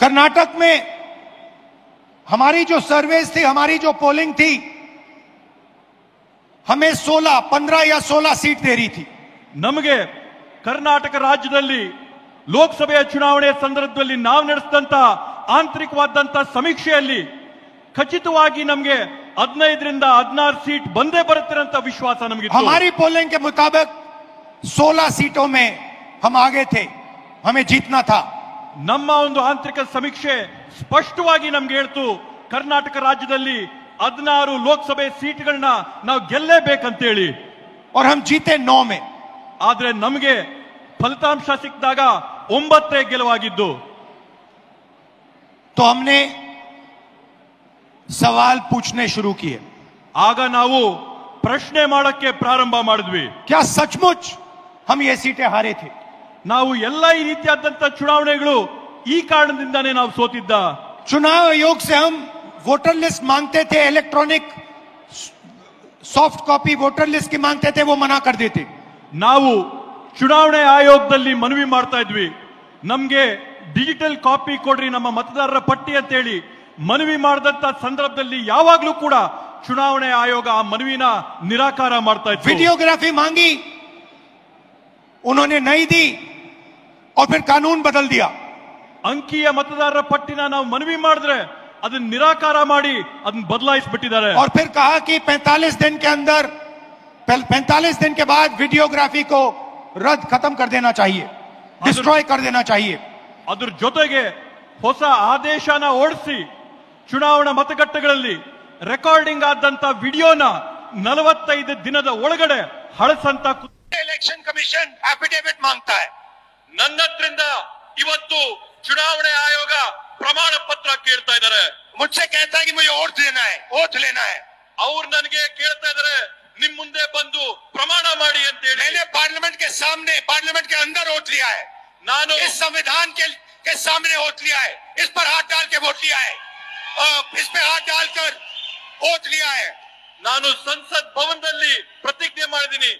कर्नाटक में हमारी जो सर्वेस थी, हमारी जो पोलिंग थी, हमें 16, 15 या 16 सीट दे रही थी। ನಮಗೆ ಕರ್ನಾಟಕ ರಾಜ್ಯದಲ್ಲಿ ಲೋಕಸಭೆಯ ಚುನಾವಣೆ ಸಂದರ್ಭದಲ್ಲಿ ನಾವು ನಡೆಸಿದಂತ ಆಂತರಿಕವಾದಂತ ಸಮೀಕ್ಷೆಯಲ್ಲಿ ಖಚಿತವಾಗಿ ನಮಗೆ 15 ರಿಂದ 16 सीट ಬಂದೇ ಬರುತ್ತೆ ಅಂತ ವಿಶ್ವಾಸ ನಮಗಿತ್ತು। हमारी पोलिंग के मुताबिक 16 सीटों में हम आगे थे, हमें जीतना था। ನಮ್ಮ ಒಂದು ಆಂತರಿಕ ಸಮೀಕ್ಷೆ ಸ್ಪಷ್ಟವಾಗಿ ನಮಗೆ ಹೇಳ್ತು, ಕರ್ನಾಟಕ ರಾಜ್ಯದಲ್ಲಿ 16 ಲೋಕಸಭೆ ಸೀಟ್ಗಳನ್ನ ನಾವು ಗೆಲ್ಲೇಬೇಕಂತ ಹೇಳಿ। और हम जीते 9 में। ಆದ್ರೆ ನಮಗೆ ಫಲಿತಾಂಶ ಸಿಕ್ಕಿದಾಗ 9 ಗೆಲುವಾಗಿದ್ದು। तो हमने सवाल पूछने शुरू किए। ಆಗ ನಾವು ಪ್ರಶ್ನೆ ಮಾಡಕ್ಕೆ ಪ್ರಾರಂಭ ಮಾಡಿದ್ವಿ, क्या सचमुच हम ये सीटें हारे थे? ನಾವು ಎಲ್ಲ ಈ ರೀತಿಯಾದಂತ ಚುನಾವಣೆಗಳು ಈ ಕಾರಣದಿಂದಾನೇ ನಾವು ಸೋತಿದ್ದ। चुनाव आयोग से हम वोटर लिस्ट मांगते थे, electronic soft copy voter list की मांगते थे, वो मना कर देते। ನಾವು ಚುನಾವಣೆ ಆಯೋಗದಲ್ಲಿ ಮನವಿ ಮಾಡ್ತಾ ಇದ್ವಿ, ನಮ್ಗೆ ಡಿಜಿಟಲ್ ಕಾಪಿ ಕೊಡ್ರಿ ನಮ್ಮ ಮತದಾರರ ಪಟ್ಟಿ ಅಂತ ಹೇಳಿ ಮನವಿ ಮಾಡಿದಂತ ಸಂದರ್ಭದಲ್ಲಿ ಯಾವಾಗ್ಲೂ ಕೂಡ ಚುನಾವಣೆ ಆಯೋಗ ಆ ಮನವಿನ ನಿರಾಕಾರ ಮಾಡ್ತಾ ಇತ್ತು। वीडियोग्राफी मांगी, उन्होंने नहीं दी और फिर कानून बदल दिया। ಅಂಕಿಯ ಮತದಾರರ ಪಟ್ಟಿನ ನಾವು ಮನವಿ ಮಾಡಿದ್ರೆ ಅದನ್ನ ನಿರಾಕಾರ ಮಾಡಿ ಅದನ್ನ ಬದಲಾಯಿಸಿಬಿಟ್ಟಿದ್ದಾರೆ। और फिर कहा कि 45 दिन के अंदर 45 दिन के बाद वीडियोग्राफी को रद्द खत्म कर देना चाहिए, डिस्ट्रॉय कर देना चाहिए। ಅದ್ರ ಜೊತೆಗೆ ಹೊಸ ಆದೇಶನ ಹೊರಡಿಸಿ ಚುನಾವಣಾ ಮತಗಟ್ಟೆಗಳಲ್ಲಿ ರೆಕಾರ್ಡಿಂಗ್ ಆದಂತ ವಿಡಿಯೋನ 45 ದಿನದ ಒಳಗಡೆ ಹಳಸಂತ इलेक्शन कमीशन एफिडेविट मांगता है। ನನ್ನ ಹತ್ರದಿಂದ ಇವತ್ತು ಚುನಾವಣೆ ಆಯೋಗ ಪ್ರಮಾಣ ಪತ್ರ ಕೇಳ್ತಾ ಇದ್ದಾರೆ। मुझसे कहता है कि मुझे ओथ लेना है, ओथ लेना है। ಅವ್ರು ನನಗೆ ಕೇಳ್ತಾ ಇದ್ದಾರೆ, ನಿಮ್ ಮುಂದೆ ಬಂದು ಪ್ರಮಾಣ ಮಾಡಿ ಅಂತ ಹೇಳಿ। मैंने पार्लियामेंट के सामने, पार्लियामेंट के अंदर ओथ लिया है, ನಾನು इस संविधान के सामने ओथ लिया है, इस पर हाथ डाल के वोट लिया है, इस पे हाथ डालकर ओथ लिया है। ನಾನು ಸಂಸತ್ ಭವನದಲ್ಲಿ ಪ್ರತಿಜ್ಞೆ ಮಾಡಿದ್ದೀನಿ।